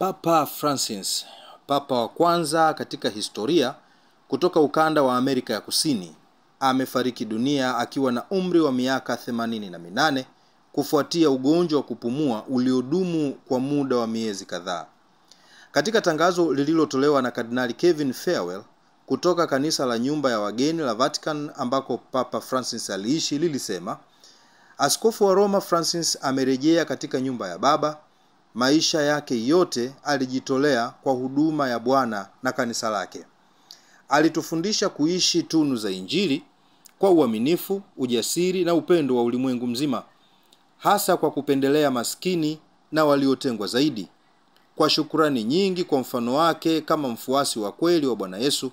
Papa Francis, papa wa kwanza katika historia kutoka ukanda wa Amerika ya Kusini, amefariki dunia akiwa na umri wa miaka 88 kufuatia ugonjwa wa kupumua uliodumu kwa muda wa miezi kadhaa. Katika tangazo lililotolewa na Kardinali Kevin Farwell kutoka kanisa la nyumba ya wageni la Vatican ambako Papa Francis aliishi, lilisema, Askofu wa Roma Francis amerejea katika nyumba ya Baba. Maisha yake yote alijitolea kwa huduma ya Bwana na kanisa lake. Alitufundisha kuishi tunu za Injili kwa uaminifu, ujasiri na upendo wa ulimwengu mzima, hasa kwa kupendelea maskini na waliotengwa zaidi. Kwa shukrani nyingi kwa mfano wake kama mfuasi wa kweli wa Bwana Yesu,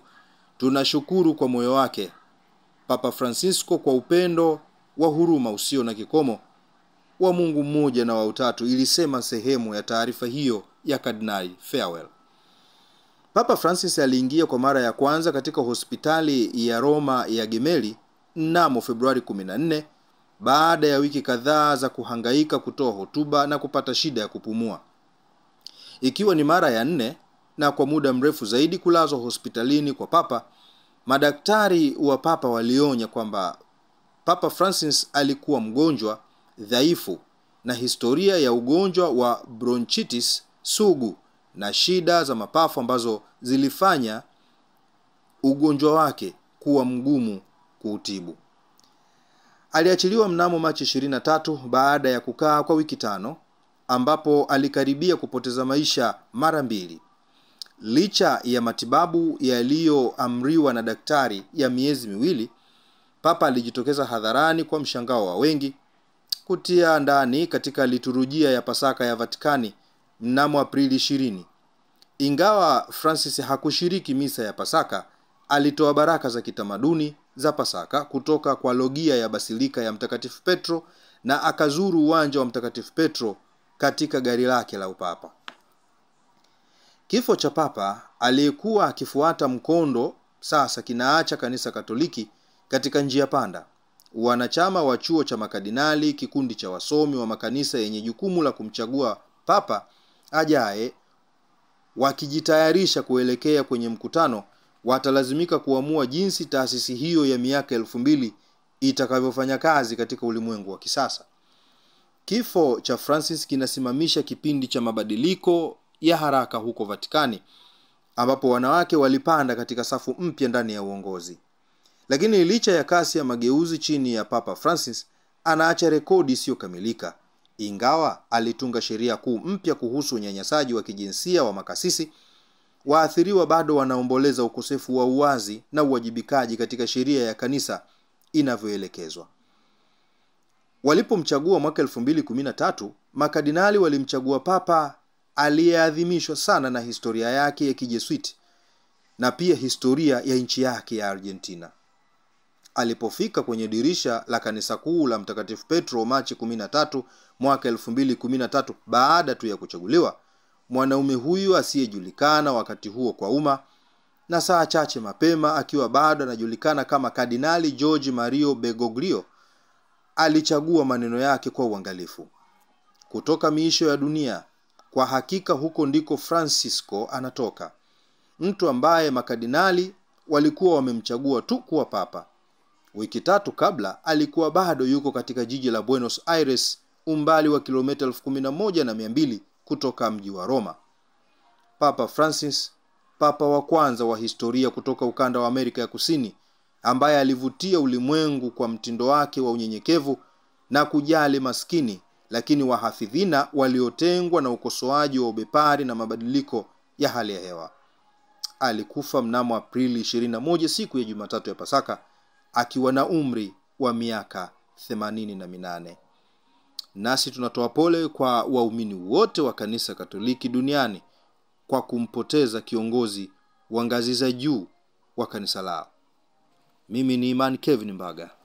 tunashukuru kwa moyo wake Papa Francisco kwa upendo wa huruma usio na kikomo wa Mungu mmoja na wa utatu, ilisema sehemu ya taarifa hiyo ya Kardinali Farwell. Papa Francis aliingia kwa mara ya kwanza katika hospitali ya Roma ya Gemelli mnamo Februari 14 baada ya wiki kadhaa za kuhangaika kutoa hotuba na kupata shida ya kupumua. Ikiwa ni mara ya 4 na kwa muda mrefu zaidi kulazwa hospitalini kwa papa, madaktari wa papa walionya kwamba Papa Francis alikuwa mgonjwa, dhaifu na historia ya ugonjwa wa bronchitis sugu na shida za mapafu ambazo zilifanya ugonjwa wake kuwa mgumu kuutibu. Aliachiliwa mnamo Machi 23 baada ya kukaa kwa wiki 5 ambapo alikaribia kupoteza maisha mara 2. Licha ya matibabu yaliyoamriwa na daktari ya miezi 2, Papa alijitokeza hadharani kwa mshangao wa wengi kutia ndani katika liturujia ya Pasaka ya Vatikani mnamo Aprili 20. Ingawa Francis hakushiriki misa ya Pasaka, alitoa baraka za kitamaduni za Pasaka kutoka kwa logia ya Basilika ya Mtakatifu Petro na akazuru uwanja wa Mtakatifu Petro katika gari lake la upapa. Kifo cha papa aliyekuwa akifuata mkondo sasa kinaacha kanisa Katoliki katika njia panda. Wanachama wa chuo cha makardinali, kikundi cha wasomi wa makanisa yenye jukumu la kumchagua papa ajaye, wakijitayarisha kuelekea kwenye mkutano, watalazimika kuamua jinsi taasisi hiyo ya miaka 2000 itakavyofanya kazi katika ulimwengu wa kisasa. Kifo cha Francis kinasimamisha kipindi cha mabadiliko ya haraka huko Vatikani, ambapo wanawake walipanda katika safu mpya ndani ya uongozi. Lakini licha ya kasi ya mageuzi chini ya Papa Francis, anaacha rekodi isiyokamilika. Ingawa alitunga sheria kuu mpya kuhusu unyanyasaji wa kijinsia wa makasisi, waathiriwa bado wanaomboleza ukosefu wa uwazi na uwajibikaji katika sheria ya kanisa inavyoelekezwa. Walipomchagua mwaka 2013, makardinali walimchagua papa aliyeadhimishwa sana na historia yake ya Kijesuiti na pia historia ya nchi yake ya Argentina. Alipofika kwenye dirisha la kanisa kuu la Mtakatifu Petro Machi 13 mwaka 2013, baada tu ya kuchaguliwa, mwanaume huyu asiyejulikana wakati huo kwa umma, na saa chache mapema akiwa bado anajulikana kama Kardinali Jorge Mario Bergoglio, alichagua maneno yake kwa uangalifu. Kutoka miisho ya dunia, kwa hakika huko ndiko Francisco anatoka, mtu ambaye makardinali walikuwa wamemchagua tu kuwa papa. Wiki 3 kabla alikuwa bado yuko katika jiji la Buenos Aires, umbali wa kilomita 11,200 kutoka mji wa Roma. Papa Francis, papa wa kwanza wa historia kutoka ukanda wa Amerika ya Kusini, ambaye alivutia ulimwengu kwa mtindo wake wa unyenyekevu na kujali maskini lakini wahafidhina waliotengwa na ukosoaji wa ubepari na mabadiliko ya hali ya hewa. Alikufa mnamo Aprili 21, siku ya Jumatatu ya Pasaka, akiwa na umri wa miaka 88. Nasi tunatoa pole kwa waumini wote wa kanisa Katoliki duniani kwa kumpoteza kiongozi wa ngazi za juu wa kanisa lao. Mimi ni Imani Kevin Mbaga.